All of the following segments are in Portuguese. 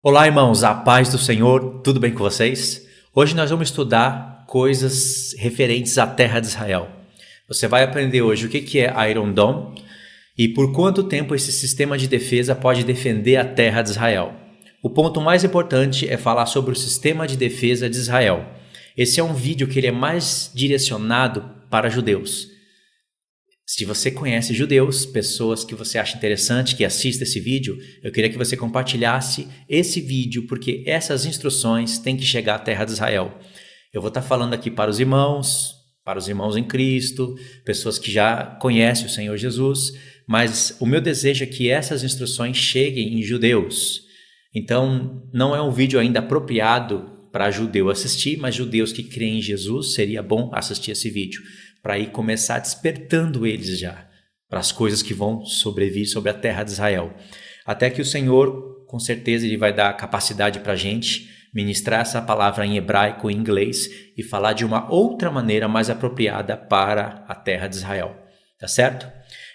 Olá, irmãos, a paz do Senhor, tudo bem com vocês? Hoje nós vamos estudar coisas referentes à terra de Israel. Você vai aprender hoje o que é Iron Dome e por quanto tempo esse sistema de defesa pode defender a terra de Israel. O ponto mais importante é falar sobre o sistema de defesa de Israel. Esse é um vídeo que ele é mais direcionado para judeus. Se você conhece judeus, pessoas que você acha interessante, que assista esse vídeo, eu queria que você compartilhasse esse vídeo, porque essas instruções têm que chegar à terra de Israel. Eu vou estar falando aqui para os irmãos em Cristo, pessoas que já conhecem o Senhor Jesus, mas o meu desejo é que essas instruções cheguem em judeus. Então, não é um vídeo ainda apropriado para judeu assistir, mas judeus que creem em Jesus, seria bom assistir esse vídeo, para ir começar despertando eles já para as coisas que vão sobrevir sobre a terra de Israel. Até que o Senhor, com certeza, ele vai dar capacidade para a gente ministrar essa palavra em hebraico e inglês e falar de uma outra maneira mais apropriada para a terra de Israel. Tá certo?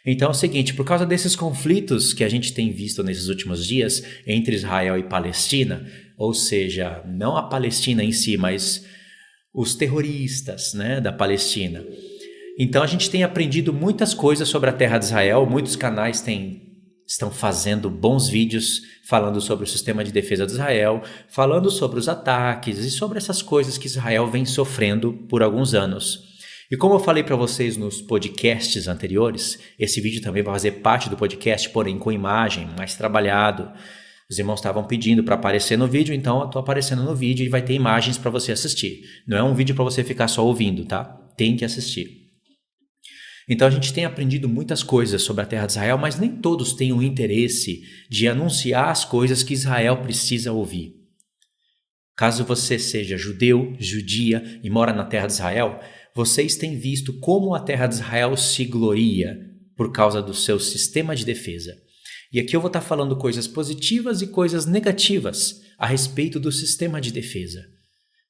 Então é o seguinte, por causa desses conflitos que a gente tem visto nesses últimos dias entre Israel e Palestina, ou seja, não a Palestina em si, mas os terroristas, da Palestina. Então a gente tem aprendido muitas coisas sobre a terra de Israel, muitos canais estão fazendo bons vídeos falando sobre o sistema de defesa de Israel, falando sobre os ataques e sobre essas coisas que Israel vem sofrendo por alguns anos. E como eu falei para vocês nos podcasts anteriores, esse vídeo também vai fazer parte do podcast, porém com imagem, mais trabalhado. Os irmãos estavam pedindo para aparecer no vídeo, então eu estou aparecendo no vídeo e vai ter imagens para você assistir. Não é um vídeo para você ficar só ouvindo, tá? Tem que assistir. Então a gente tem aprendido muitas coisas sobre a terra de Israel, mas nem todos têm o interesse de anunciar as coisas que Israel precisa ouvir. Caso você seja judeu, judia e mora na terra de Israel, vocês têm visto como a terra de Israel se gloria por causa do seu sistema de defesa. E aqui eu vou estar falando coisas positivas e coisas negativas a respeito do sistema de defesa.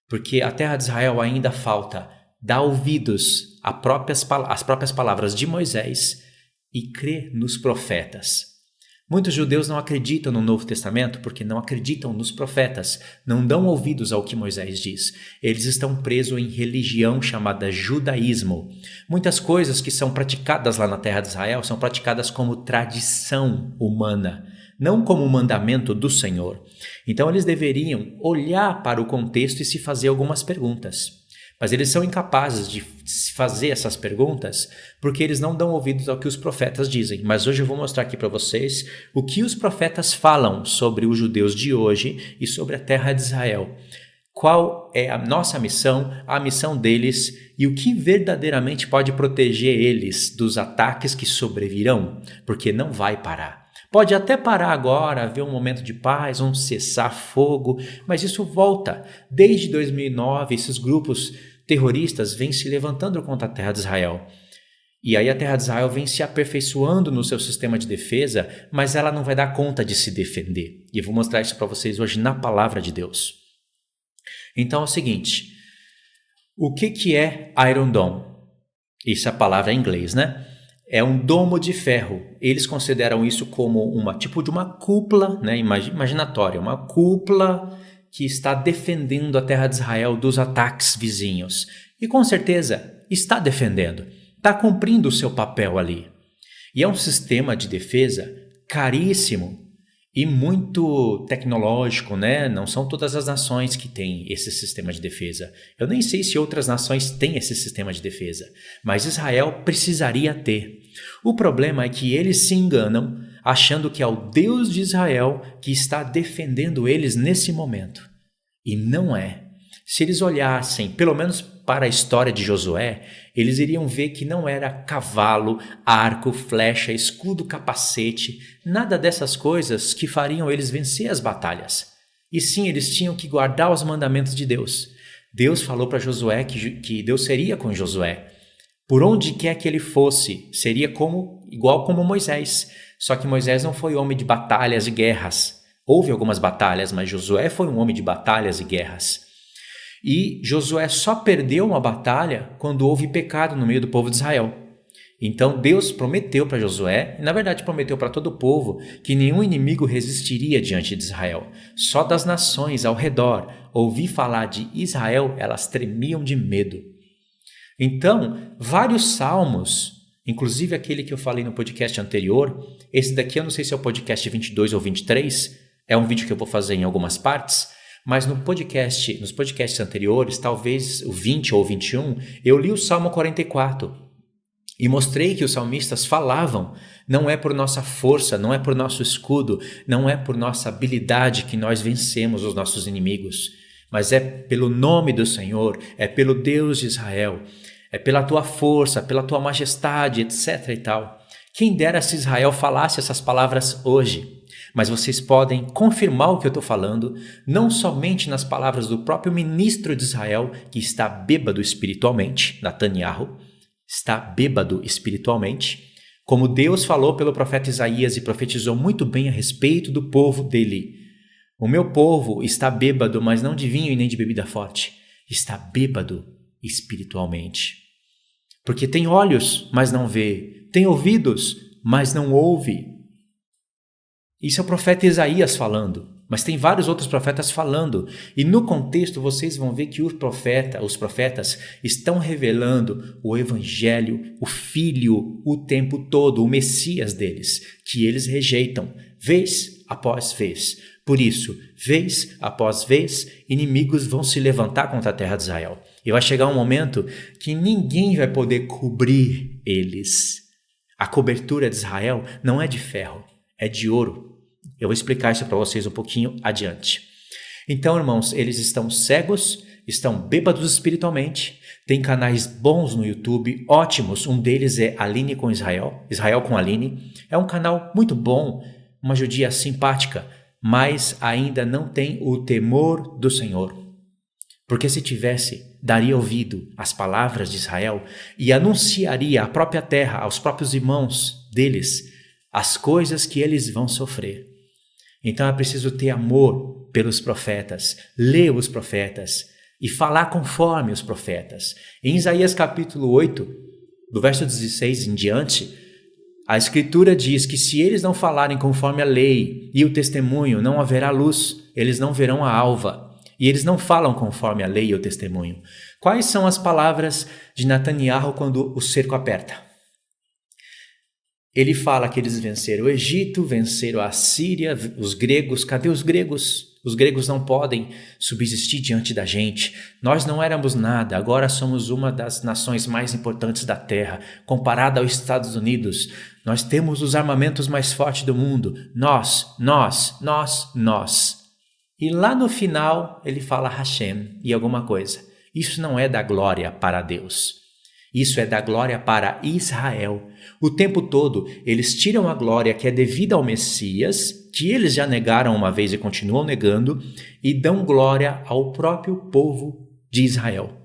Porque a terra de Israel ainda falta dar ouvidos às próprias palavras de Moisés e crer nos profetas. Muitos judeus não acreditam no Novo Testamento porque não acreditam nos profetas, não dão ouvidos ao que Moisés diz. Eles estão presos em religião chamada judaísmo. Muitas coisas que são praticadas lá na terra de Israel são praticadas como tradição humana, não como mandamento do Senhor. Então eles deveriam olhar para o contexto e se fazer algumas perguntas. Mas eles são incapazes de fazer essas perguntas porque eles não dão ouvidos ao que os profetas dizem. Mas hoje eu vou mostrar aqui para vocês o que os profetas falam sobre os judeus de hoje e sobre a terra de Israel. Qual é a nossa missão, a missão deles e o que verdadeiramente pode proteger eles dos ataques que sobrevirão, porque não vai parar. Pode até parar agora, haver um momento de paz, um cessar-fogo, mas isso volta. Desde 2009, esses grupos terroristas vêm se levantando contra a terra de Israel. E aí a terra de Israel vem se aperfeiçoando no seu sistema de defesa, mas ela não vai dar conta de se defender. E eu vou mostrar isso para vocês hoje na palavra de Deus. Então é o seguinte, o que é Iron Dome? Isso é a palavra em inglês, É um domo de ferro. Eles consideram isso como tipo de uma cúpula, imaginatória, uma cúpula que está defendendo a terra de Israel dos ataques vizinhos. E com certeza está defendendo, está cumprindo o seu papel ali. E é um sistema de defesa caríssimo e muito tecnológico, Não são todas as nações que têm esse sistema de defesa. Eu nem sei se outras nações têm esse sistema de defesa, mas Israel precisaria ter. O problema é que eles se enganam achando que é o Deus de Israel que está defendendo eles nesse momento. E não é. Se eles olhassem, pelo menos para a história de Josué, eles iriam ver que não era cavalo, arco, flecha, escudo, capacete, nada dessas coisas que fariam eles vencer as batalhas. E sim, eles tinham que guardar os mandamentos de Deus. Deus falou para Josué que Deus seria com Josué. Por onde quer que ele fosse, seria igual como Moisés. Só que Moisés não foi homem de batalhas e guerras. Houve algumas batalhas, mas Josué foi um homem de batalhas e guerras. E Josué só perdeu uma batalha quando houve pecado no meio do povo de Israel. Então Deus prometeu para Josué, e na verdade prometeu para todo o povo, que nenhum inimigo resistiria diante de Israel. Só das nações ao redor ouvir falar de Israel, elas tremiam de medo. Então, vários salmos, inclusive aquele que eu falei no podcast anterior, esse daqui eu não sei se é o podcast 22 ou 23, é um vídeo que eu vou fazer em algumas partes, mas nos podcasts anteriores, talvez o 20 ou 21, eu li o Salmo 44 e mostrei que os salmistas falavam, não é por nossa força, não é por nosso escudo, não é por nossa habilidade que nós vencemos os nossos inimigos, mas é pelo nome do Senhor, é pelo Deus de Israel, é pela tua força, pela tua majestade, etc. e tal. Quem dera se Israel falasse essas palavras hoje. Mas vocês podem confirmar o que eu estou falando, não somente nas palavras do próprio ministro de Israel, que está bêbado espiritualmente, Netanyahu, está bêbado espiritualmente, como Deus falou pelo profeta Isaías e profetizou muito bem a respeito do povo dele. O meu povo está bêbado, mas não de vinho e nem de bebida forte. Está bêbado espiritualmente. Porque tem olhos, mas não vê. Tem ouvidos, mas não ouve. Isso é o profeta Isaías falando, mas tem vários outros profetas falando. E no contexto vocês vão ver que os profetas estão revelando o evangelho, o filho, o tempo todo, o Messias deles, que eles rejeitam, vez após vez. Por isso, vez após vez, inimigos vão se levantar contra a terra de Israel. E vai chegar um momento que ninguém vai poder cobrir eles. A cobertura de Israel não é de ferro, é de ouro. Eu vou explicar isso para vocês um pouquinho adiante. Então, irmãos, eles estão cegos, estão bêbados espiritualmente, tem canais bons no YouTube, ótimos. Um deles é Aline com Israel, Israel com Aline. É um canal muito bom, uma judia simpática, mas ainda não tem o temor do Senhor. Porque se tivesse, daria ouvido às palavras de Israel e anunciaria à própria terra, aos próprios irmãos deles, as coisas que eles vão sofrer. Então é preciso ter amor pelos profetas, ler os profetas e falar conforme os profetas. Em Isaías capítulo 8, do verso 16 em diante, a Escritura diz que se eles não falarem conforme a lei e o testemunho, não haverá luz, eles não verão a alva. E eles não falam conforme a lei e o testemunho. Quais são as palavras de Netanyahu quando o cerco aperta? Ele fala que eles venceram o Egito, venceram a Síria, os gregos. Cadê os gregos? Os gregos não podem subsistir diante da gente. Nós não éramos nada, agora somos uma das nações mais importantes da Terra, comparada aos Estados Unidos. Nós temos os armamentos mais fortes do mundo. Nós. E lá no final ele fala Hashem e alguma coisa. Isso não é da glória para Deus. Isso é da glória para Israel. O tempo todo eles tiram a glória que é devida ao Messias, que eles já negaram uma vez e continuam negando, e dão glória ao próprio povo de Israel.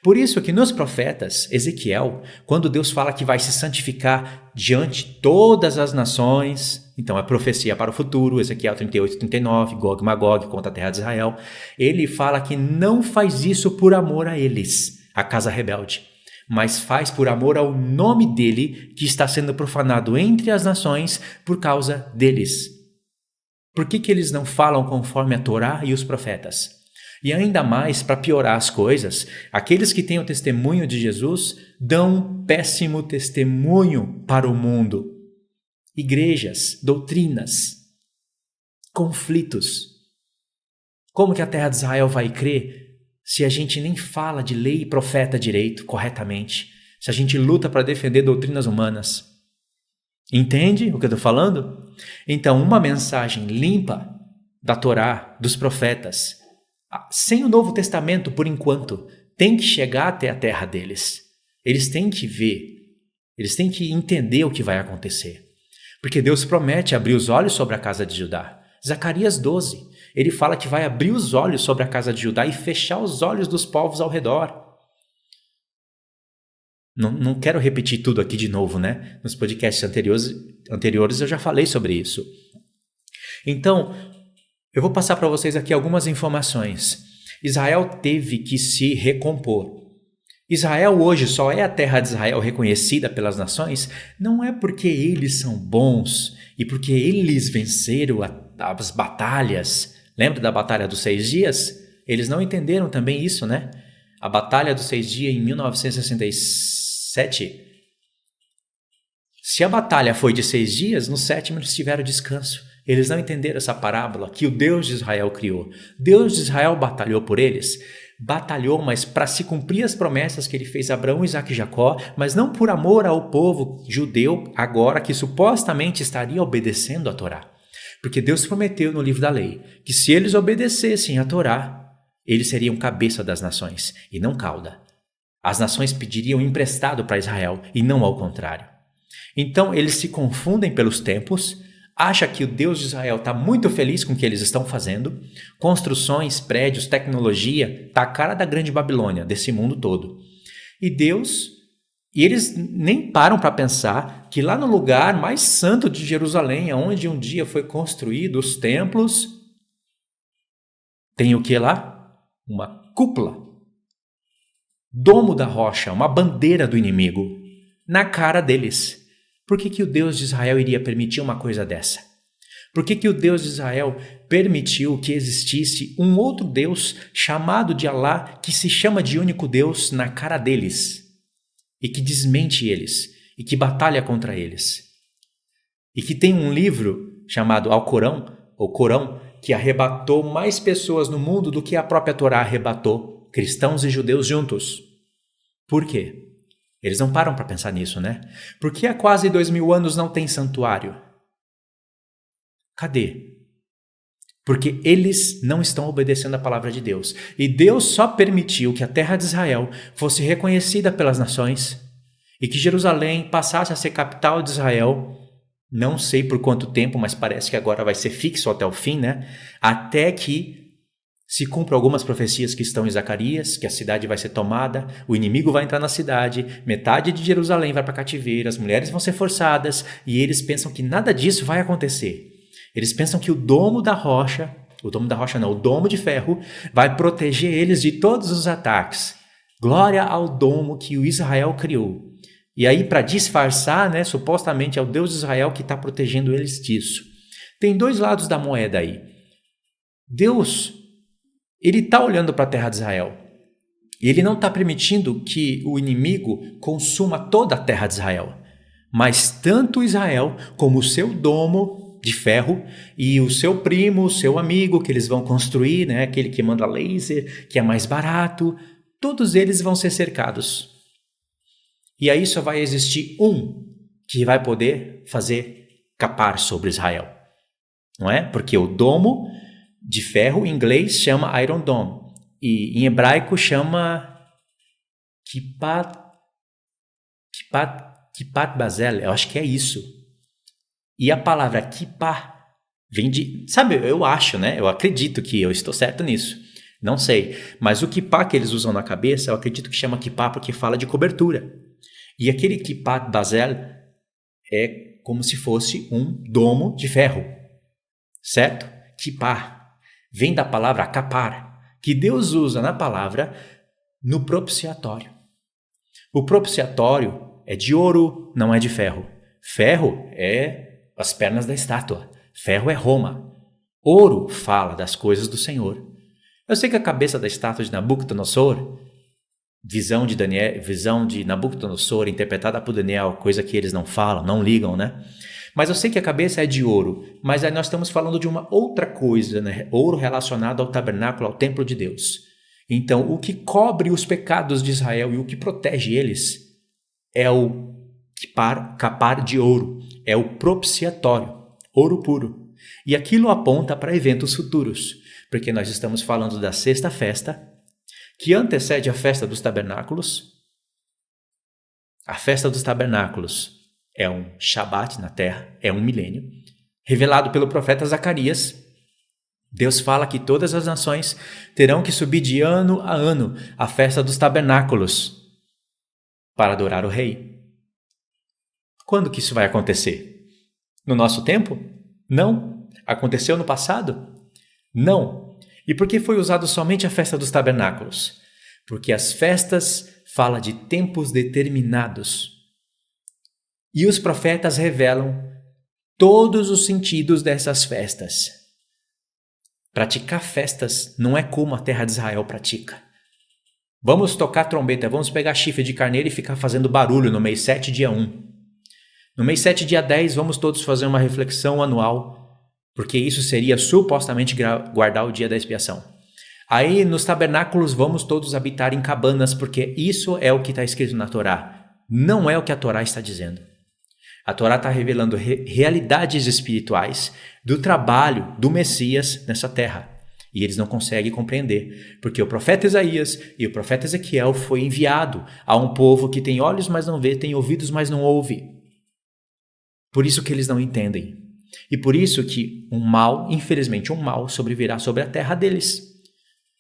Por isso que nos profetas, Ezequiel, quando Deus fala que vai se santificar diante de todas as nações, então é profecia para o futuro, Ezequiel 38, 39, Gog e Magog contra a terra de Israel, ele fala que não faz isso por amor a eles, a casa rebelde, mas faz por amor ao nome dele que está sendo profanado entre as nações por causa deles. Por que eles não falam conforme a Torá e os profetas? E ainda mais, para piorar as coisas, aqueles que têm o testemunho de Jesus dão péssimo testemunho para o mundo. Igrejas, doutrinas, conflitos. Como que a terra de Israel vai crer se a gente nem fala de lei e profeta direito, corretamente? Se a gente luta para defender doutrinas humanas? Entende o que eu estou falando? Então, uma mensagem limpa da Torá, dos profetas, sem o Novo Testamento, por enquanto, tem que chegar até a terra deles. Eles têm que ver, eles têm que entender o que vai acontecer. Porque Deus promete abrir os olhos sobre a casa de Judá. Zacarias 12, ele fala que vai abrir os olhos sobre a casa de Judá e fechar os olhos dos povos ao redor. Não quero repetir tudo aqui de novo, né? Nos podcasts anteriores eu já falei sobre isso. Então, eu vou passar para vocês aqui algumas informações. Israel teve que se recompor. Israel hoje só é a terra de Israel reconhecida pelas nações, não é porque eles são bons e porque eles venceram as batalhas. Lembra da Batalha dos 6 Dias? Eles não entenderam também isso, né? A Batalha dos 6 Dias em 1967. Se a batalha foi de 6 dias, no sétimo eles tiveram descanso. Eles não entenderam essa parábola que o Deus de Israel criou. Deus de Israel batalhou por eles. Batalhou, mas para se cumprir as promessas que ele fez a Abraão, Isaque e Jacó, mas não por amor ao povo judeu agora que supostamente estaria obedecendo a Torá. Porque Deus prometeu no livro da lei que se eles obedecessem a Torá, eles seriam cabeça das nações e não cauda. As nações pediriam emprestado para Israel e não ao contrário. Então eles se confundem pelos tempos, acham que o Deus de Israel está muito feliz com o que eles estão fazendo, construções, prédios, tecnologia, está a cara da grande Babilônia, desse mundo todo. E eles nem param para pensar que lá no lugar mais santo de Jerusalém, onde um dia foi construído os templos, tem o que lá? Uma cúpula, domo da rocha, uma bandeira do inimigo, na cara deles. Por que o Deus de Israel iria permitir uma coisa dessa? Por que o Deus de Israel permitiu que existisse um outro Deus chamado de Alá, que se chama de único Deus, na cara deles? E que desmente eles, e que batalha contra eles. E que tem um livro chamado Alcorão, ou Corão, que arrebatou mais pessoas no mundo do que a própria Torá arrebatou, cristãos e judeus juntos. Por quê? Eles não param para pensar nisso, né? Por que há quase 2000 anos não tem santuário? Cadê? Porque eles não estão obedecendo a palavra de Deus. E Deus só permitiu que a terra de Israel fosse reconhecida pelas nações e que Jerusalém passasse a ser capital de Israel. Não sei por quanto tempo, mas parece que agora vai ser fixo até o fim, né? Até que se cumpram algumas profecias que estão em Zacarias, que a cidade vai ser tomada, o inimigo vai entrar na cidade, metade de Jerusalém vai para cativeiro, as mulheres vão ser forçadas, e eles pensam que nada disso vai acontecer. Eles pensam que o domo de ferro, vai proteger eles de todos os ataques. Glória ao domo que o Israel criou. E aí, para disfarçar, né, supostamente é o Deus de Israel que está protegendo eles disso. Tem dois lados da moeda aí. Deus, ele está olhando para a terra de Israel. E ele não está permitindo que o inimigo consuma toda a terra de Israel. Mas tanto Israel como o seu domo de ferro e o seu primo, o seu amigo que eles vão construir, né, aquele que manda laser, que é mais barato, todos eles vão ser cercados. E aí só vai existir um que vai poder fazer capar sobre Israel. Não é? Porque o domo de ferro em inglês chama Iron Dome e em hebraico chama Kipat Bazel, eu acho que é isso. E a palavra kippah vem de, sabe, eu acho, né? Eu acredito que eu estou certo nisso. Não sei, mas o kippah que eles usam na cabeça, eu acredito que chama kippah porque fala de cobertura. E aquele Kipat Bazel é como se fosse um domo de ferro, certo? Kippah vem da palavra kapar, que Deus usa na palavra no propiciatório. O propiciatório é de ouro, não é de ferro. Ferro é as pernas da estátua. Ferro é Roma. Ouro fala das coisas do Senhor. Eu sei que a cabeça da estátua de Nabucodonosor, visão de Nabucodonosor interpretada por Daniel, coisa que eles não falam, não ligam, né? Mas eu sei que a cabeça é de ouro, mas aí nós estamos falando de uma outra coisa, né? Ouro relacionado ao tabernáculo, ao templo de Deus. Então, o que cobre os pecados de Israel e o que protege eles é o capar de ouro, é o propiciatório, ouro puro. E aquilo aponta para eventos futuros, porque nós estamos falando da sexta festa, que antecede a festa dos tabernáculos. A festa dos tabernáculos é um Shabat na terra, é um milênio, revelado pelo profeta Zacarias. Deus fala que todas as nações terão que subir de ano a ano à festa dos tabernáculos para adorar o rei. Quando que isso vai acontecer? No nosso tempo? Não. Aconteceu no passado? Não. E por que foi usado somente a festa dos tabernáculos? porque as festas falam de tempos determinados. E os profetas revelam todos os sentidos dessas festas. Praticar festas não é como a terra de Israel pratica. Vamos tocar trombeta, vamos pegar chifre de carneiro e ficar fazendo barulho no mês 7, dia 1. No mês 7, dia 10, vamos todos fazer uma reflexão anual, porque isso seria supostamente guardar o dia da expiação. Aí nos tabernáculos vamos todos habitar em cabanas, porque isso é o que está escrito na Torá. Não é o que a Torá está dizendo. A Torá está revelando realidades espirituais do trabalho do Messias nessa terra. E eles não conseguem compreender, porque o profeta Isaías e o profeta Ezequiel foi enviado a um povo que tem olhos, mas não vê, tem ouvidos, mas não ouve. Por isso que eles não entendem. E por isso que infelizmente um mal sobrevirá sobre a terra deles.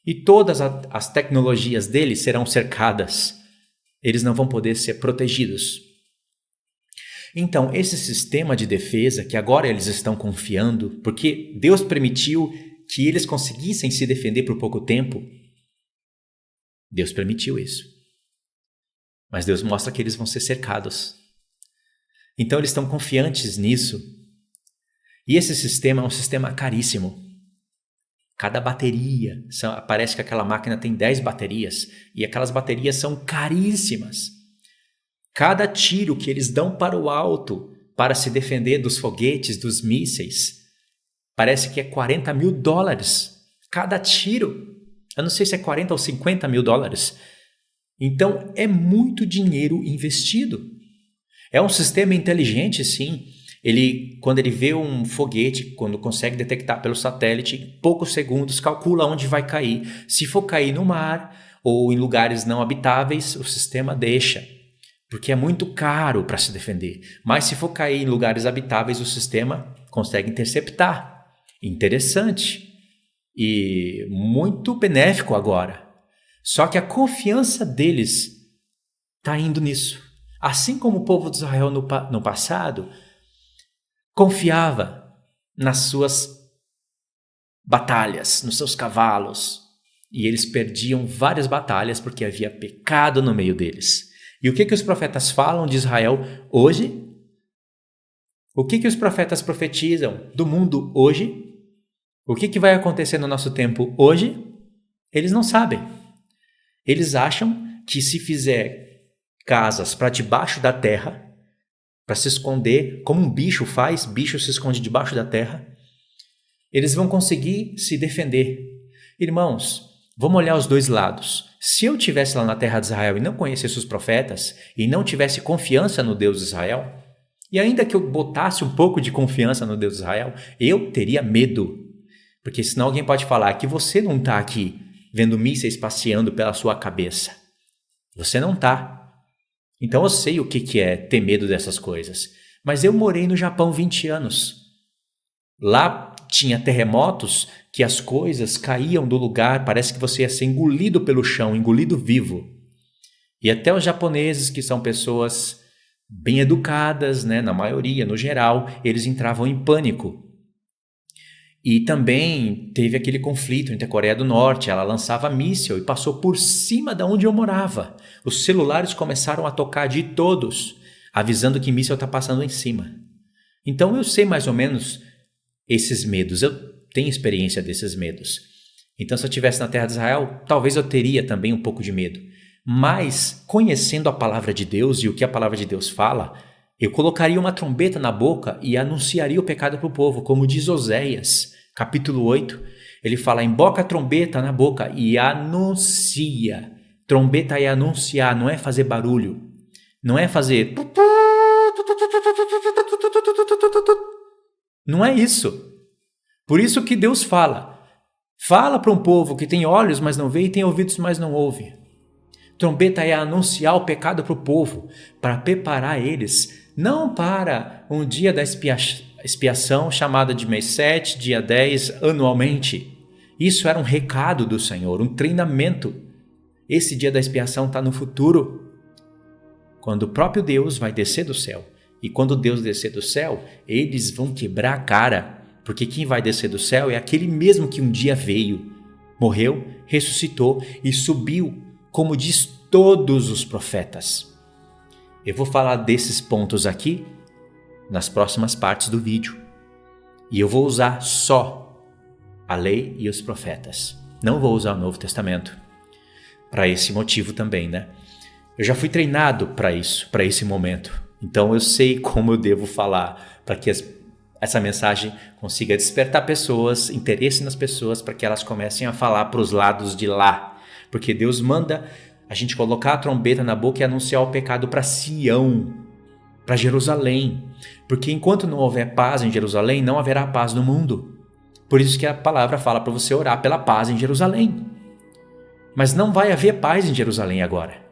E todas as tecnologias deles serão cercadas. Eles não vão poder ser protegidos. Então, esse sistema de defesa que agora eles estão confiando, porque Deus permitiu que eles conseguissem se defender por pouco tempo, Deus permitiu isso. Mas Deus mostra que eles vão ser cercados. Então eles estão confiantes nisso. E esse sistema é um sistema caríssimo. Cada bateria, parece que aquela máquina tem 10 baterias, e aquelas baterias são caríssimas. Cada tiro que eles dão para o alto para se defender dos foguetes, dos mísseis, parece que é $40 mil. Cada tiro. Eu não sei se é 40 ou 50 mil dólares. Então é muito dinheiro investido. É um sistema inteligente, sim. Quando ele vê um foguete, quando consegue detectar pelo satélite, em poucos segundos calcula onde vai cair. Se for cair no mar ou em lugares não habitáveis, o sistema deixa. Porque é muito caro para se defender. Mas se for cair em lugares habitáveis, o sistema consegue interceptar. Interessante. E muito benéfico agora. Só que a confiança deles está indo nisso. Assim como o povo de Israel no passado confiava nas suas batalhas, nos seus cavalos. E eles perdiam várias batalhas porque havia pecado no meio deles. E o que os profetas falam de Israel hoje? O que os profetas profetizam do mundo hoje? O que vai acontecer no nosso tempo hoje? Eles não sabem. Eles acham que se fizer casas para debaixo da terra, para se esconder, como um bicho faz, bicho se esconde debaixo da terra, eles vão conseguir se defender. Irmãos, vamos olhar os dois lados. Se eu estivesse lá na terra de Israel e não conhecesse os profetas, e não tivesse confiança no Deus de Israel, e ainda que eu botasse um pouco de confiança no Deus de Israel, eu teria medo. Porque senão alguém pode falar que você não está aqui vendo mísseis passeando pela sua cabeça. Você não está. Então eu sei o que é ter medo dessas coisas. Mas eu morei no Japão 20 anos. Lá tinha terremotos que as coisas caíam do lugar, parece que você ia ser engolido pelo chão, engolido vivo. E até os japoneses, que são pessoas bem educadas, né, na maioria, no geral, eles entravam em pânico. E também teve aquele conflito entre a Coreia do Norte, ela lançava míssil e passou por cima de onde eu morava. Os celulares começaram a tocar de todos, avisando que míssil está passando em cima. Então eu sei mais ou menos esses medos, eu tenho experiência desses medos. Então se eu estivesse na terra de Israel, talvez eu teria também um pouco de medo. Mas conhecendo a palavra de Deus e o que a palavra de Deus fala, eu colocaria uma trombeta na boca e anunciaria o pecado para o povo, como diz Oséias, capítulo 8. Ele fala, emboca a trombeta na boca e anuncia. Trombeta é anunciar, não é fazer barulho. Não é fazer... Não é isso. Por isso que Deus fala. Fala para um povo que tem olhos, mas não vê, e tem ouvidos, mas não ouve. Trombeta é anunciar o pecado para o povo, para preparar eles, não para um dia da expiação chamada de mês 7, dia 10, anualmente. Isso era um recado do Senhor, um treinamento. Esse dia da expiação está no futuro, quando o próprio Deus vai descer do céu. E quando Deus descer do céu, eles vão quebrar a cara, porque quem vai descer do céu é aquele mesmo que um dia veio, morreu, ressuscitou e subiu como diz todos os profetas. Eu vou falar desses pontos aqui nas próximas partes do vídeo. E eu vou usar só a lei e os profetas. Não vou usar o Novo Testamento. Para esse motivo também, né? Eu já fui treinado para isso, para esse momento. Então eu sei como eu devo falar para que essa mensagem consiga despertar pessoas, interesse nas pessoas, para que elas comecem a falar para os lados de lá. Porque Deus manda a gente colocar a trombeta na boca e anunciar o pecado para Sião, para Jerusalém. Porque enquanto não houver paz em Jerusalém, não haverá paz no mundo. Por isso que a palavra fala para você orar pela paz em Jerusalém. Mas não vai haver paz em Jerusalém agora.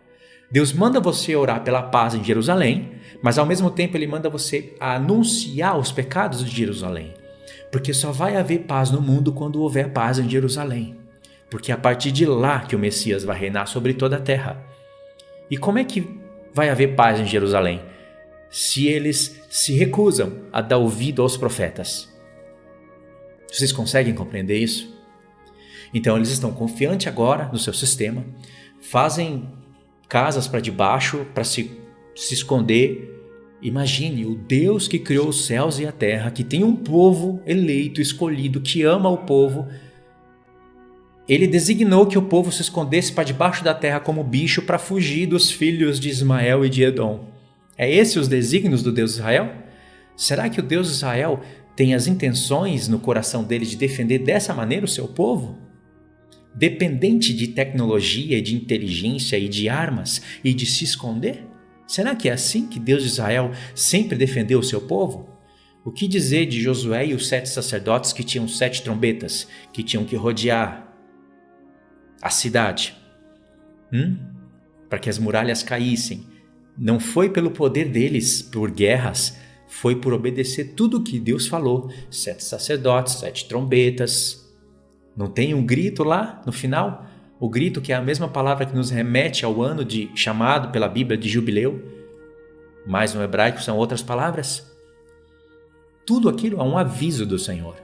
Deus manda você orar pela paz em Jerusalém, mas ao mesmo tempo Ele manda você anunciar os pecados de Jerusalém. Porque só vai haver paz no mundo quando houver paz em Jerusalém. Porque é a partir de lá que o Messias vai reinar sobre toda a terra. E como é que vai haver paz em Jerusalém? Se eles se recusam a dar ouvido aos profetas. Vocês conseguem compreender isso? Então eles estão confiantes agora no seu sistema, fazem casas para debaixo para se esconder. Imagine o Deus que criou os céus e a terra, que tem um povo eleito, escolhido, que ama o povo. Ele designou que o povo se escondesse para debaixo da terra como bicho para fugir dos filhos de Ismael e de Edom. É esse os desígnios do Deus de Israel? Será que o Deus de Israel tem as intenções no coração dele de defender dessa maneira o seu povo? Dependente de tecnologia, de inteligência e de armas e de se esconder? Será que é assim que Deus de Israel sempre defendeu o seu povo? O que dizer de Josué e os 7 sacerdotes que tinham 7 trombetas, que tinham que rodear a cidade? Para que as muralhas caíssem. Não foi pelo poder deles, por guerras, foi por obedecer tudo o que Deus falou. 7 sacerdotes, 7 trombetas. Não tem um grito lá no final? O grito que é a mesma palavra que nos remete ao ano de chamado pela Bíblia de jubileu. Mas no hebraico são outras palavras. Tudo aquilo é um aviso do Senhor.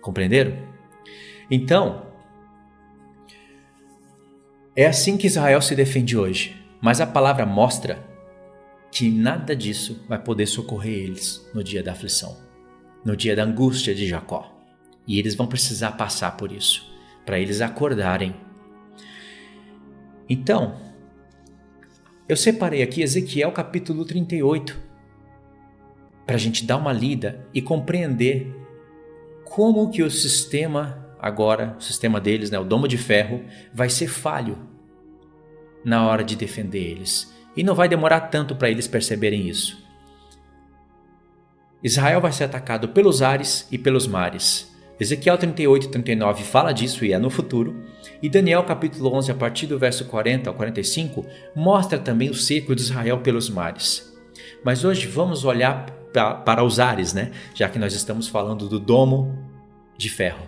Compreenderam? Então, é assim que Israel se defende hoje. Mas a palavra mostra que nada disso vai poder socorrer eles no dia da aflição, no dia da angústia de Jacó. E eles vão precisar passar por isso, para eles acordarem. Então, eu separei aqui Ezequiel capítulo 38, para a gente dar uma lida e compreender como que o sistema agora, o sistema deles, o domo de ferro, vai ser falho na hora de defender eles. E não vai demorar tanto para eles perceberem isso. Israel vai ser atacado pelos ares e pelos mares. Ezequiel 38 e 39 fala disso e é no futuro. E Daniel capítulo 11, a partir do verso 40 ao 45, mostra também o cerco de Israel pelos mares. Mas hoje vamos olhar para os ares, já que nós estamos falando do domo de ferro.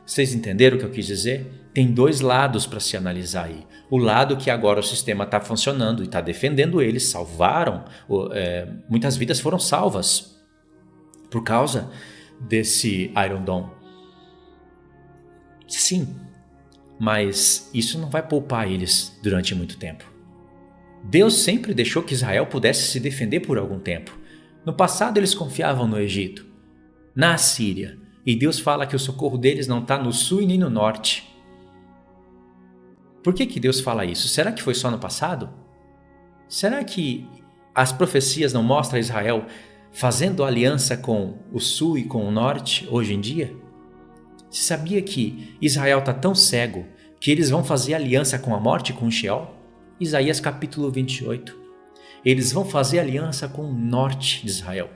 Vocês entenderam o que eu quis dizer? Tem 2 lados para se analisar aí. O lado que agora o sistema está funcionando e está defendendo eles, salvaram, muitas vidas foram salvas por causa desse Iron Dome. Sim, mas isso não vai poupar eles durante muito tempo. Deus sempre deixou que Israel pudesse se defender por algum tempo. No passado eles confiavam no Egito, na Assíria, e Deus fala que o socorro deles não está no sul e nem no norte. Por que Deus fala isso? Será que foi só no passado? Será que as profecias não mostram Israel fazendo aliança com o sul e com o norte hoje em dia? Você sabia que Israel está tão cego que eles vão fazer aliança com a morte e com o Sheol? Isaías capítulo 28. Eles vão fazer aliança com o norte de Israel.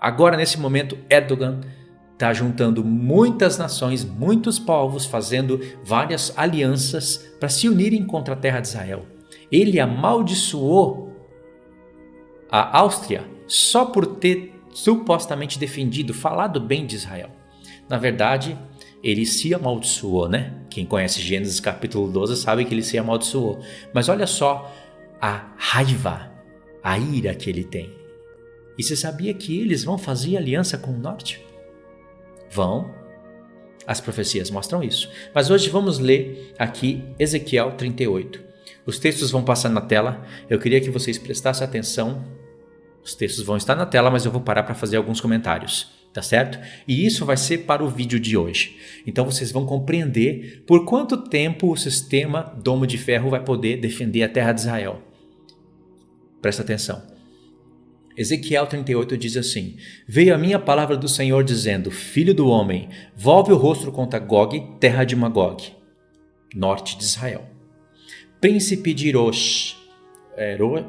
Agora, nesse momento, Erdogan está juntando muitas nações, muitos povos, fazendo várias alianças para se unirem contra a terra de Israel. Ele amaldiçoou a Áustria só por ter supostamente defendido, falado bem de Israel. Na verdade, ele se amaldiçoou, Quem conhece Gênesis capítulo 12 sabe que ele se amaldiçoou. Mas olha só a raiva, a ira que ele tem. E você sabia que eles vão fazer aliança com o norte? Vão. As profecias mostram isso. Mas hoje vamos ler aqui Ezequiel 38. Os textos vão passar na tela. Eu queria que vocês prestassem atenção. Os textos vão estar na tela, mas eu vou parar para fazer alguns comentários, tá certo? E isso vai ser para o vídeo de hoje. Então vocês vão compreender por quanto tempo o sistema Domo de Ferro vai poder defender a terra de Israel. Presta atenção. Ezequiel 38 diz assim: Veio a minha palavra do Senhor dizendo: Filho do homem, volve o rosto contra Gog, terra de Magog, norte de Israel. Príncipe de Rosh,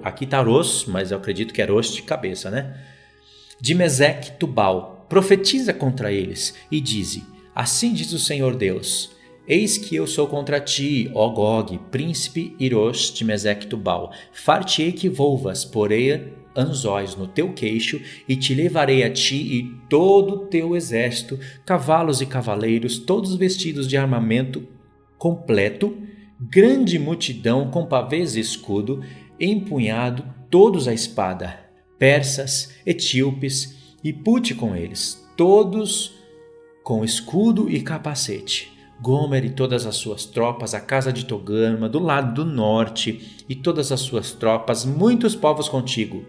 aqui está Rosh, mas eu acredito que é Rosh de cabeça, né? De Meseque Tubal, profetiza contra eles e dize: Assim diz o Senhor Deus: Eis que eu sou contra ti, ó Gog, príncipe Irosh de Meseque Tubal. Far-te-ei que volvas, porei anzóis no teu queixo, e te levarei a ti e todo o teu exército, cavalos e cavaleiros, todos vestidos de armamento completo, grande multidão com pavês e escudo, empunhado todos a espada, persas, etíopes, e pute com eles, todos com escudo e capacete. Gomer e todas as suas tropas, a casa de Togarma, do lado do norte, e todas as suas tropas, muitos povos contigo.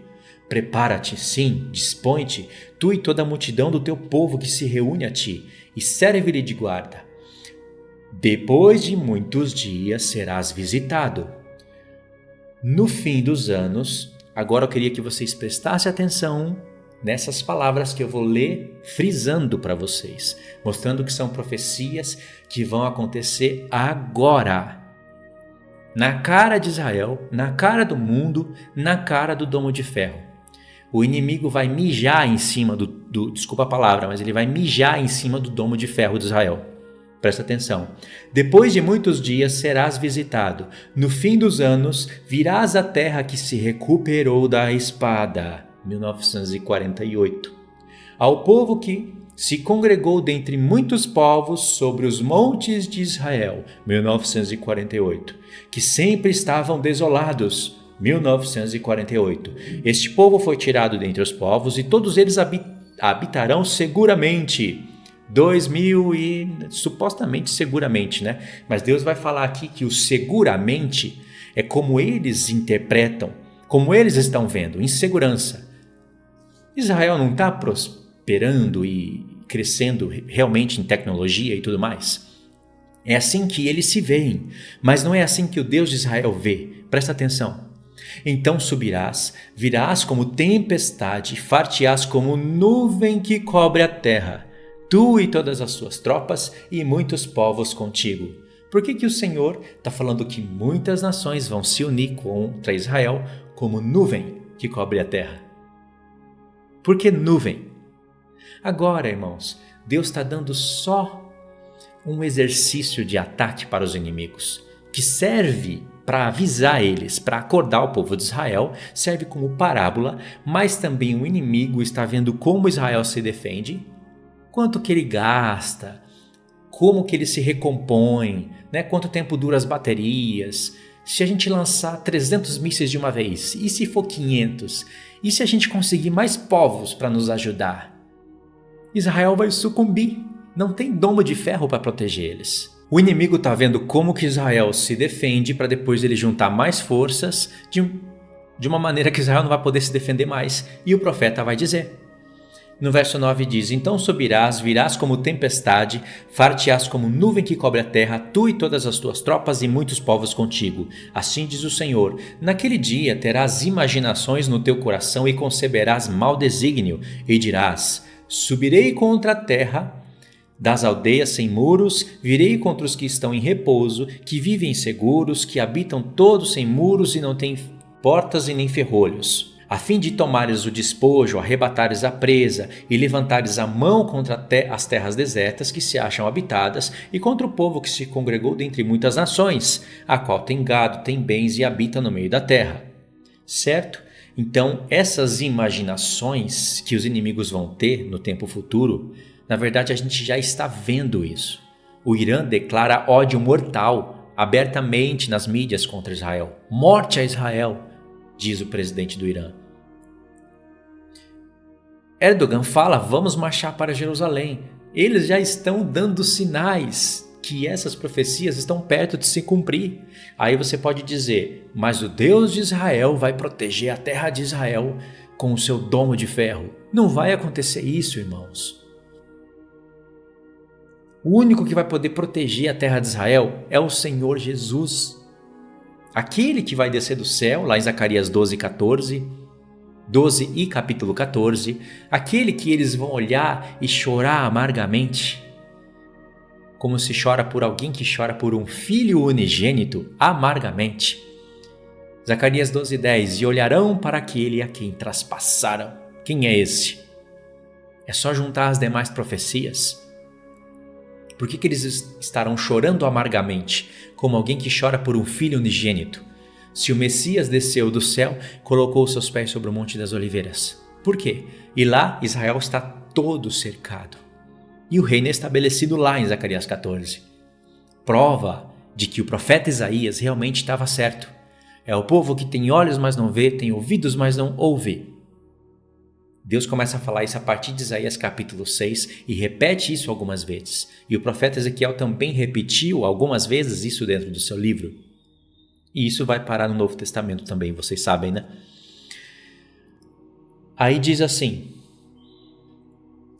Prepara-te, sim, dispõe-te, tu e toda a multidão do teu povo que se reúne a ti, e serve-lhe de guarda. Depois de muitos dias serás visitado. No fim dos anos, agora eu queria que vocês prestassem atenção nessas palavras que eu vou ler frisando para vocês, mostrando que são profecias que vão acontecer agora. Na cara de Israel, na cara do mundo, na cara do Domo de Ferro. O inimigo vai mijar em cima desculpa a palavra, mas ele vai mijar em cima do Domo de Ferro de Israel. Presta atenção. Depois de muitos dias serás visitado. No fim dos anos virás à terra que se recuperou da espada. 1948. Ao povo que se congregou dentre muitos povos sobre os montes de Israel. 1948. Que sempre estavam desolados. 1948. Este povo foi tirado dentre os povos e todos eles habitarão seguramente. 2000 e supostamente seguramente, né? Mas Deus vai falar aqui que o seguramente é como eles interpretam, como eles estão vendo, em segurança. Israel não está prosperando e crescendo realmente em tecnologia e tudo mais. É assim que eles se veem, mas não é assim que o Deus de Israel vê. Presta atenção. Então subirás, virás como tempestade, far-te-ás como nuvem que cobre a terra, tu e todas as suas tropas e muitos povos contigo. Por que o Senhor está falando que muitas nações vão se unir contra Israel como nuvem que cobre a terra? Por que nuvem? Agora, irmãos, Deus está dando só um exercício de ataque para os inimigos, que serve para avisar eles, para acordar o povo de Israel, serve como parábola, mas também o inimigo está vendo como Israel se defende, quanto que ele gasta, como que ele se recompõe, né? Quanto tempo dura as baterias, se a gente lançar 300 mísseis de uma vez, e se for 500, e se a gente conseguir mais povos para nos ajudar? Israel vai sucumbir, não tem domo de ferro para proteger eles. O inimigo está vendo como que Israel se defende para depois ele juntar mais forças de uma maneira que Israel não vai poder se defender mais. E o profeta vai dizer. No verso 9 diz: Então subirás, virás como tempestade, far-te-ás como nuvem que cobre a terra, tu e todas as tuas tropas e muitos povos contigo. Assim diz o Senhor: Naquele dia terás imaginações no teu coração e conceberás mau desígnio, e dirás: Subirei contra a terra das aldeias sem muros, virei contra os que estão em repouso, que vivem seguros, que habitam todos sem muros e não têm portas e nem ferrolhos, a fim de tomares o despojo, arrebatares a presa e levantares a mão contra as terras desertas que se acham habitadas e contra o povo que se congregou dentre muitas nações, a qual tem gado, tem bens e habita no meio da terra. Certo? Então, essas imaginações que os inimigos vão ter no tempo futuro, na verdade, a gente já está vendo isso. O Irã declara ódio mortal abertamente nas mídias contra Israel. Morte a Israel, diz o presidente do Irã. Erdogan fala: vamos marchar para Jerusalém. Eles já estão dando sinais que essas profecias estão perto de se cumprir. Aí você pode dizer, mas o Deus de Israel vai proteger a terra de Israel com o seu domo de ferro. Não vai acontecer isso, irmãos. O único que vai poder proteger a terra de Israel é o Senhor Jesus. Aquele que vai descer do céu, lá em Zacarias 12 e capítulo 14, aquele que eles vão olhar e chorar amargamente, como se chora por alguém que chora por um filho unigênito amargamente. Zacarias 12:10, e olharão para aquele a quem traspassaram. Quem é esse? É só juntar as demais profecias. Por que eles estarão chorando amargamente, como alguém que chora por um filho unigênito, se o Messias desceu do céu, colocou seus pés sobre o Monte das Oliveiras? Por quê? E lá Israel está todo cercado. E o reino é estabelecido lá em Zacarias 14. Prova de que o profeta Isaías realmente estava certo. É o povo que tem olhos, mas não vê, tem ouvidos, mas não ouve. Deus começa a falar isso a partir de Isaías capítulo 6 e repete isso algumas vezes. E o profeta Ezequiel também repetiu algumas vezes isso dentro do seu livro. E isso vai parar no Novo Testamento também, vocês sabem, né? Aí diz assim,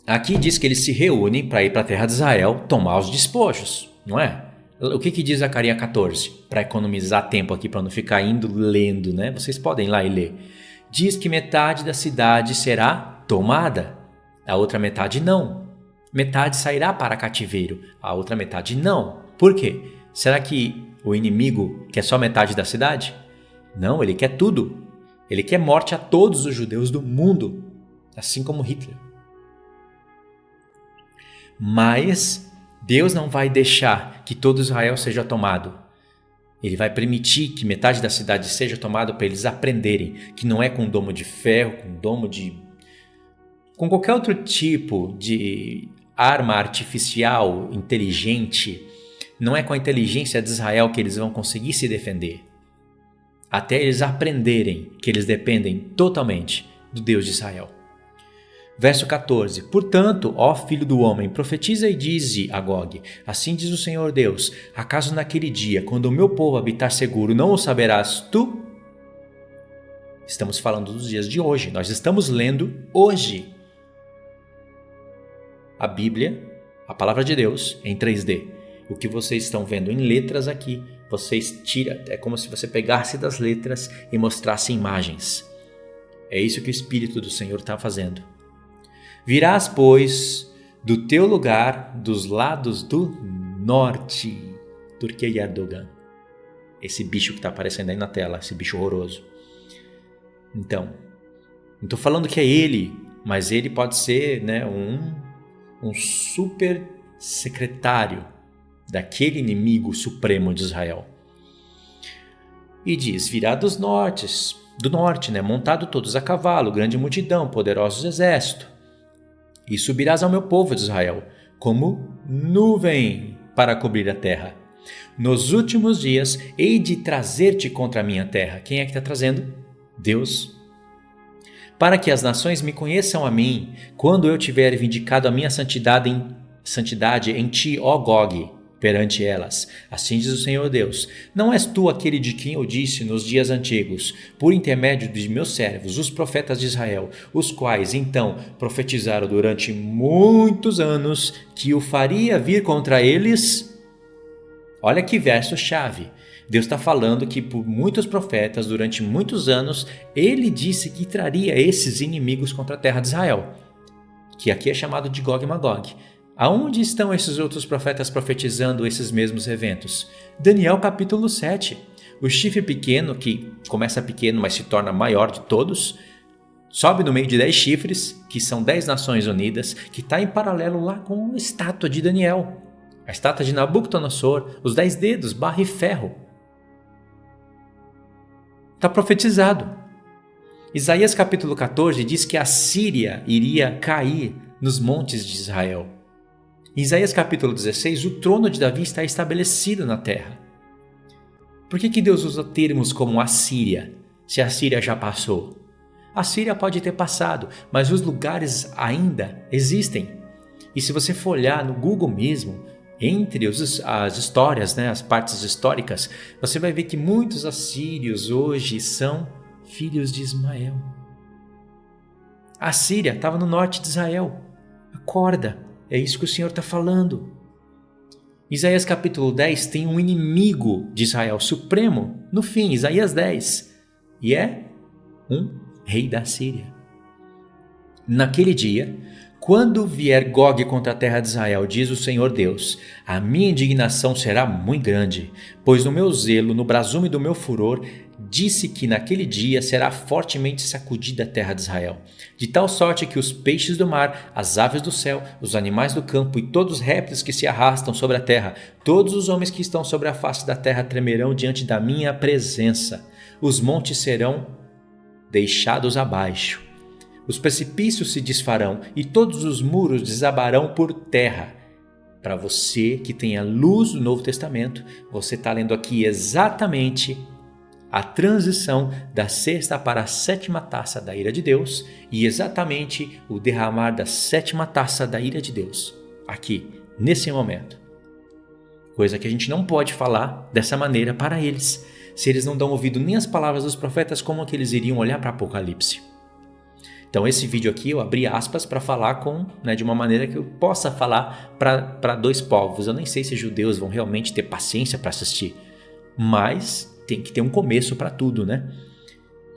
aqui diz que eles se reúnem para ir para a terra de Israel tomar os despojos, não é? O que diz Zacarias 14? Para economizar tempo aqui, para não ficar indo lendo, né? Vocês podem ir lá e ler. Diz que metade da cidade será tomada, a outra metade não. Metade sairá para cativeiro, a outra metade não. Por quê? Será que o inimigo quer só metade da cidade? Não, ele quer tudo. Ele quer morte a todos os judeus do mundo, assim como Hitler. Mas Deus não vai deixar que todo Israel seja tomado. Ele vai permitir que metade da cidade seja tomada para eles aprenderem que não é com domo de ferro, com qualquer outro tipo de arma artificial inteligente. Não é com a inteligência de Israel que eles vão conseguir se defender. Até eles aprenderem que eles dependem totalmente do Deus de Israel. Verso 14. Portanto, ó filho do homem, profetiza e dize a Gog, assim diz o Senhor Deus, acaso naquele dia, quando o meu povo habitar seguro, não o saberás tu? Estamos falando dos dias de hoje, nós estamos lendo hoje. A Bíblia, a palavra de Deus, em 3D. O que vocês estão vendo em letras aqui, vocês tiram, é como se você pegasse das letras e mostrasse imagens. É isso que o Espírito do Senhor está fazendo. Virás, pois, do teu lugar dos lados do norte, Turquia e Erdogan. Esse bicho que está aparecendo aí na tela, esse bicho horroroso. Então, não estou falando que é ele, mas ele pode ser, né, um super secretário daquele inimigo supremo de Israel. E diz, virá do norte, né, montado todos a cavalo, grande multidão, poderosos exércitos. E subirás ao meu povo de Israel, como nuvem para cobrir a terra. Nos últimos dias, hei de trazer-te contra a minha terra. Quem é que está trazendo? Deus. Para que as nações me conheçam a mim, quando eu tiver vindicado a minha santidade em ti, ó Gog, perante elas. Assim diz o Senhor Deus, não és tu aquele de quem eu disse nos dias antigos, por intermédio de meus servos, os profetas de Israel, os quais então profetizaram durante muitos anos que o faria vir contra eles? Olha que verso-chave. Deus está falando que por muitos profetas, durante muitos anos, ele disse que traria esses inimigos contra a terra de Israel, que aqui é chamado de Gog e Magog. Aonde estão esses outros profetas profetizando esses mesmos eventos? Daniel capítulo 7. O chifre pequeno, que começa pequeno, mas se torna maior de todos, sobe no meio de 10 chifres, que são 10 nações unidas, que está em paralelo lá com a estátua de Daniel. A estátua de Nabucodonosor, os 10 dedos, barra e ferro. Está profetizado. Isaías capítulo 14 diz que a Síria iria cair nos montes de Israel. Em Isaías capítulo 16, o trono de Davi está estabelecido na terra. Por que Deus usa termos como a Síria, se a Síria já passou? A Síria pode ter passado, mas os lugares ainda existem. E se você for olhar no Google mesmo, entre as histórias, né, as partes históricas, você vai ver que muitos assírios hoje são filhos de Ismael. A Síria estava no norte de Israel. Acorda, é isso que o Senhor está falando. Isaías capítulo 10 tem um inimigo de Israel supremo no fim, Isaías 10, e é um rei da Síria. Naquele dia, quando vier Gog contra a terra de Israel, diz o Senhor Deus, a minha indignação será muito grande, pois no meu zelo, no brasume do meu furor, disse que naquele dia será fortemente sacudida a terra de Israel, de tal sorte que os peixes do mar, as aves do céu, os animais do campo e todos os répteis que se arrastam sobre a terra, todos os homens que estão sobre a face da terra tremerão diante da minha presença. Os montes serão deixados abaixo. Os precipícios se desfarão e todos os muros desabarão por terra. Para você que tem a luz do Novo Testamento, você está lendo aqui exatamente a transição da sexta para a sétima taça da ira de Deus e exatamente o derramar da sétima taça da ira de Deus, aqui, nesse momento. Coisa que a gente não pode falar dessa maneira para eles, se eles não dão ouvido nem às palavras dos profetas, como que eles iriam olhar para Apocalipse? Então esse vídeo aqui eu abri aspas para falar de uma maneira que eu possa falar para dois povos. Eu nem sei se judeus vão realmente ter paciência para assistir, mas tem que ter um começo para tudo, né?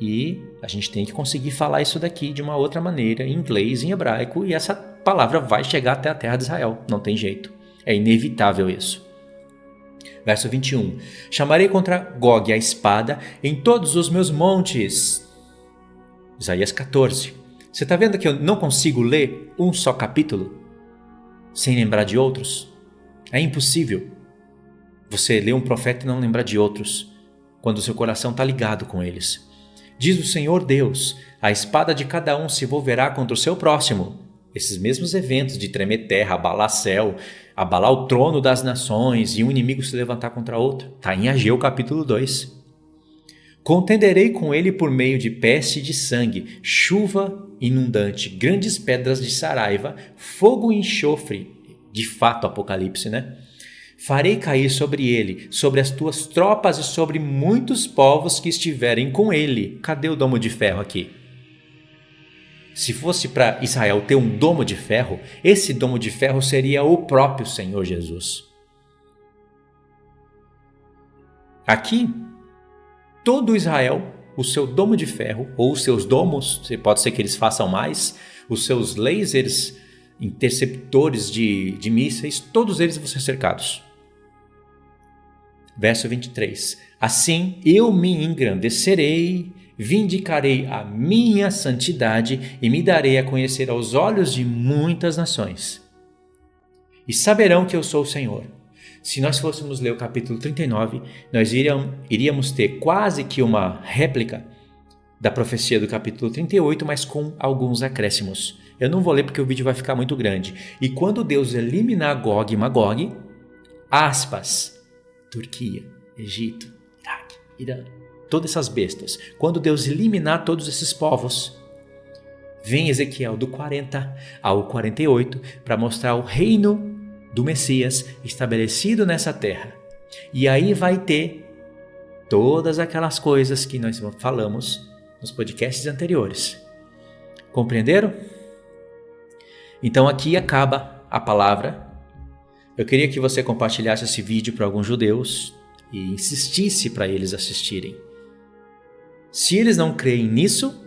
E a gente tem que conseguir falar isso daqui de uma outra maneira, em inglês, em hebraico, e essa palavra vai chegar até a terra de Israel, não tem jeito. É inevitável isso. Verso 21. Chamarei contra Gog a espada em todos os meus montes. Isaías 14. Você está vendo que eu não consigo ler um só capítulo sem lembrar de outros? É impossível você ler um profeta e não lembrar de outros, quando o seu coração está ligado com eles. Diz o Senhor Deus, a espada de cada um se volverá contra o seu próximo. Esses mesmos eventos de tremer terra, abalar céu, abalar o trono das nações e um inimigo se levantar contra outro. Está em Ageu capítulo 2. Contenderei com ele por meio de peste e de sangue, chuva inundante, grandes pedras de saraiva, fogo e enxofre, de fato Apocalipse, né? Farei cair sobre ele, sobre as tuas tropas e sobre muitos povos que estiverem com ele. Cadê o domo de ferro aqui? Se fosse para Israel ter um domo de ferro, esse domo de ferro seria o próprio Senhor Jesus. Aqui, todo Israel, o seu domo de ferro, ou os seus domos, pode ser que eles façam mais, os seus lasers, interceptores de mísseis, todos eles vão ser cercados. Verso 23. Assim eu me engrandecerei, vindicarei a minha santidade e me darei a conhecer aos olhos de muitas nações. E saberão que eu sou o Senhor. Se nós fôssemos ler o capítulo 39, nós iríamos ter quase que uma réplica da profecia do capítulo 38, mas com alguns acréscimos. Eu não vou ler porque o vídeo vai ficar muito grande. E quando Deus eliminar Gog e Magog, aspas, Turquia, Egito, Iraque, Irã, todas essas bestas, quando Deus eliminar todos esses povos, vem Ezequiel do 40 ao 48 para mostrar o reino do Messias estabelecido nessa terra. E aí vai ter todas aquelas coisas que nós falamos nos podcasts anteriores. Compreenderam? Então aqui acaba a palavra. Eu queria que você compartilhasse esse vídeo para alguns judeus e insistisse para eles assistirem. Se eles não creem nisso,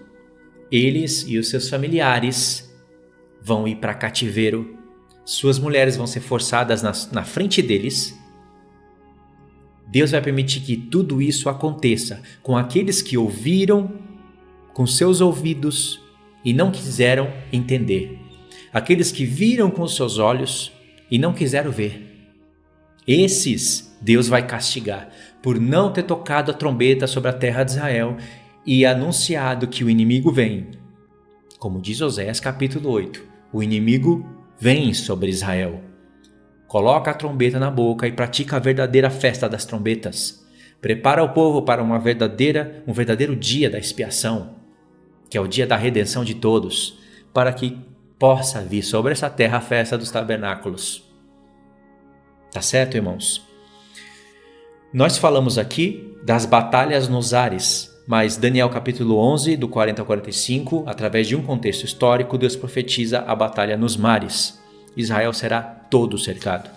eles e os seus familiares vão ir para cativeiro. Suas mulheres vão ser forçadas na frente deles. Deus vai permitir que tudo isso aconteça com aqueles que ouviram com seus ouvidos e não quiseram entender. Aqueles que viram com seus olhos e não quiseram ver. Esses Deus vai castigar por não ter tocado a trombeta sobre a terra de Israel e anunciado que o inimigo vem. Como diz Oséias capítulo 8, o inimigo vem sobre Israel. Coloca a trombeta na boca e pratica a verdadeira festa das trombetas. Prepara o povo para um verdadeiro dia da expiação, que é o dia da redenção de todos, para que possa vir sobre essa terra a festa dos tabernáculos. Tá certo, irmãos? Nós falamos aqui das batalhas nos ares, mas Daniel capítulo 11, do 40 ao 45, através de um contexto histórico, Deus profetiza a batalha nos mares. Israel será todo cercado.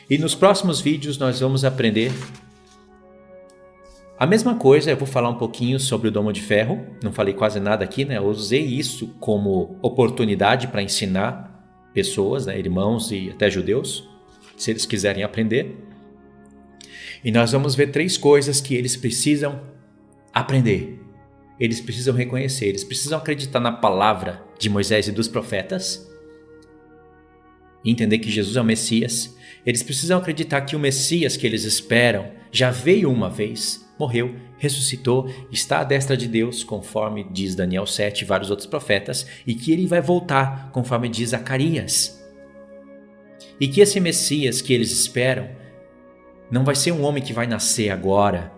E nos próximos vídeos nós vamos aprender a mesma coisa. Eu vou falar um pouquinho sobre o Domo de Ferro, não falei quase nada aqui, né? Eu usei isso como oportunidade para ensinar pessoas, né? Irmãos e até judeus, se eles quiserem aprender. E nós vamos ver 3 coisas que eles precisam aprender. Eles precisam reconhecer, eles precisam acreditar na palavra de Moisés e dos profetas, e entender que Jesus é o Messias. Eles precisam acreditar que o Messias que eles esperam já veio uma vez, morreu, ressuscitou, está à destra de Deus, conforme diz Daniel 7 e vários outros profetas, e que ele vai voltar, conforme diz Zacarias. E que esse Messias que eles esperam não vai ser um homem que vai nascer agora,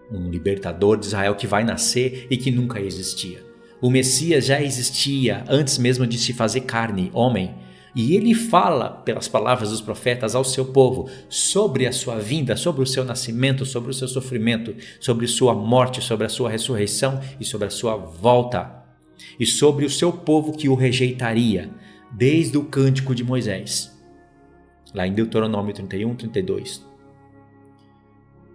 um libertador de Israel que vai nascer e que nunca existia. O Messias já existia antes mesmo de se fazer carne, homem, e ele fala pelas palavras dos profetas ao seu povo sobre a sua vinda, sobre o seu nascimento, sobre o seu sofrimento, sobre sua morte, sobre a sua ressurreição e sobre a sua volta, e sobre o seu povo que o rejeitaria, desde o cântico de Moisés, lá em Deuteronômio 31, 32.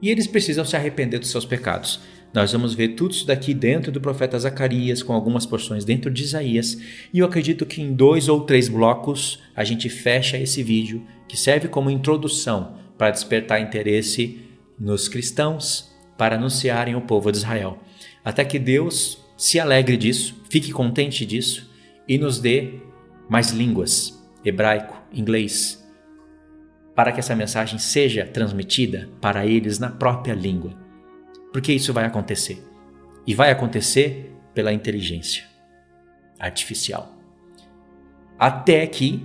E eles precisam se arrepender dos seus pecados. Nós vamos ver tudo isso daqui dentro do profeta Zacarias, com algumas porções dentro de Isaías, e eu acredito que em 2 ou 3 blocos a gente fecha esse vídeo, que serve como introdução para despertar interesse nos cristãos, para anunciarem o povo de Israel, até que Deus se alegre disso, fique contente disso e nos dê mais línguas, hebraico, inglês, para que essa mensagem seja transmitida para eles na própria língua. Porque isso vai acontecer. E vai acontecer pela inteligência artificial. Até que,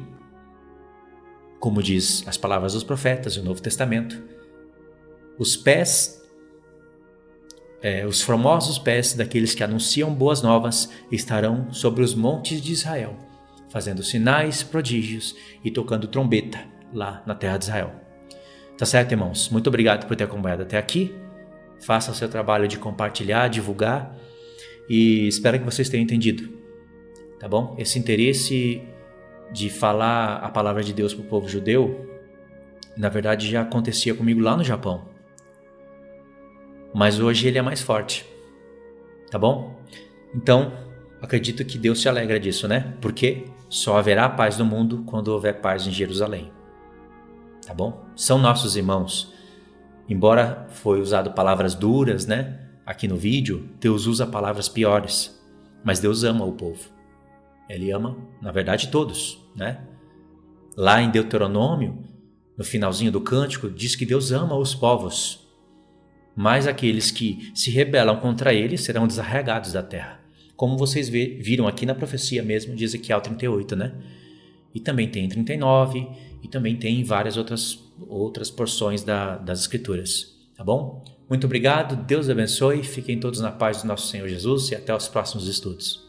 como diz as palavras dos profetas e o Novo Testamento, os formosos pés daqueles que anunciam boas novas estarão sobre os montes de Israel, fazendo sinais, prodígios e tocando trombeta lá na terra de Israel. Tá certo, irmãos? Muito obrigado por ter acompanhado até aqui. Faça o seu trabalho de compartilhar, divulgar, e espero que vocês tenham entendido, tá bom? Esse interesse de falar a palavra de Deus para o povo judeu, na verdade já acontecia comigo lá no Japão, mas hoje ele é mais forte, tá bom? Então, acredito que Deus se alegra disso, né? Porque só haverá paz no mundo quando houver paz em Jerusalém, tá bom? São nossos irmãos. Embora foi usado palavras duras, né? Aqui no vídeo, Deus usa palavras piores. Mas Deus ama o povo. Ele ama, na verdade, todos, né? Lá em Deuteronômio, no finalzinho do cântico, diz que Deus ama os povos. Mas aqueles que se rebelam contra ele serão desarraigados da terra. Como vocês viram aqui na profecia mesmo de Ezequiel 38, né? E também tem em 39, e também tem em várias outras porções das Escrituras, tá bom? Muito obrigado, Deus abençoe, fiquem todos na paz do nosso Senhor Jesus e até os próximos estudos.